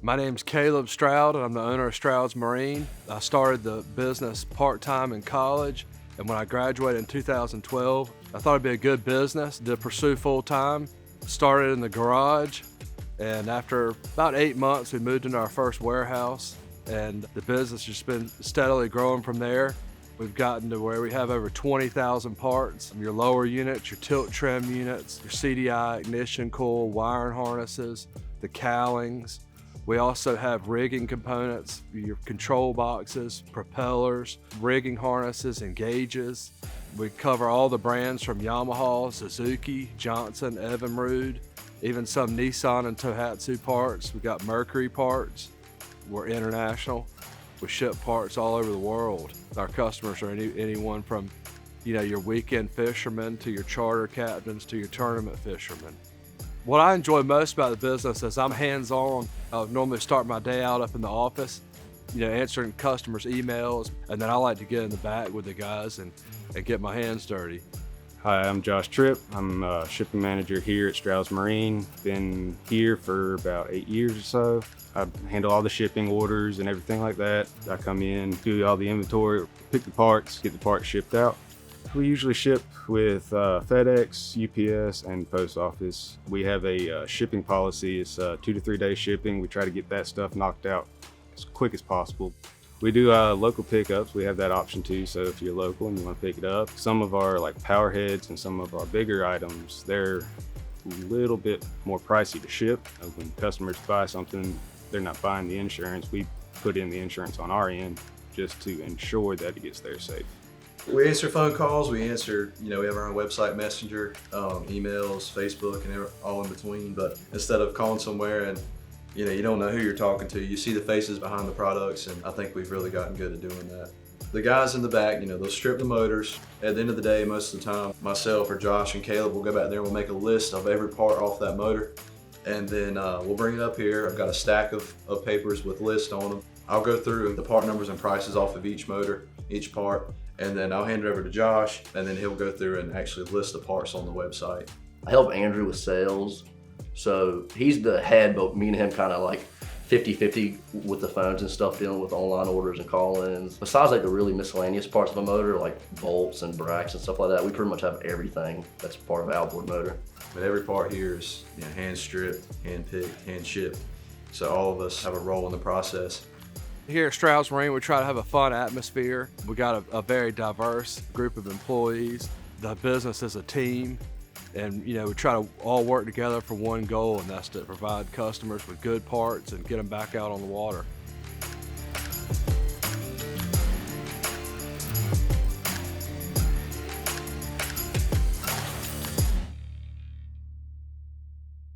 My name's Caleb Stroud, and I'm the owner of Stroud's Marine. I started the business part-time in college, and when I graduated in 2012, I thought it'd be a good business to pursue full-time. Started in the garage, and after about 8 months, we moved into our first warehouse, and the business has just been steadily growing from there. We've gotten to where we have over 20,000 parts. Your lower units, your tilt trim units, your CDI ignition coil, wiring harnesses, the cowlings. We also have rigging components, your control boxes, propellers, rigging harnesses and gauges. We cover all the brands from Yamaha, Suzuki, Johnson, Evinrude, even some Nissan and Tohatsu parts. We've got Mercury parts. We're international. We ship parts all over the world. Our customers are anyone from, your weekend fishermen to your charter captains to your tournament fishermen. What I enjoy most about the business is I'm hands-on. I normally start my day out up in the office, answering customers' emails, and then I like to get in the back with the guys and get my hands dirty. Hi, I'm Josh Tripp. I'm a shipping manager here at Stroud's Marine. Been here for about 8 years or so. I handle all the shipping orders and everything like that. I come in, do all the inventory, pick the parts, get the parts shipped out. We usually ship with FedEx, UPS, and Post Office. We have a shipping policy. It's 2 to 3 day shipping. We try to get that stuff knocked out as quick as possible. We do local pickups. We have that option too, so if you're local and you want to pick it up. Some of our power heads and some of our bigger items, they're a little bit more pricey to ship. When customers buy something, they're not buying the insurance. We put in the insurance on our end just to ensure that it gets there safe. We answer phone calls, we answer, we have our own website messenger, emails, Facebook, and all in between. But instead of calling somewhere and, you don't know who you're talking to, you see the faces behind the products, and I think we've really gotten good at doing that. The guys in the back, they'll strip the motors. At the end of the day, most of the time, myself or Josh and Caleb will go back there and we'll make a list of every part off that motor. And then we'll bring it up here. I've got a stack of papers with lists on them. I'll go through the part numbers and prices off of each motor, each part, and then I'll hand it over to Josh, and then he'll go through and actually list the parts on the website. I help Andrew with sales, so he's the head, but me and him kind of 50-50 with the phones and stuff, dealing with online orders and call-ins. Besides the really miscellaneous parts of a motor, like bolts and brackets and stuff like that, we pretty much have everything that's part of an outboard motor. But every part here is hand stripped, hand picked, hand shipped, so all of us have a role in the process. Here at Stroud's Marine, we try to have a fun atmosphere. We got a very diverse group of employees. The business is a team, and we try to all work together for one goal, and that's to provide customers with good parts and get them back out on the water.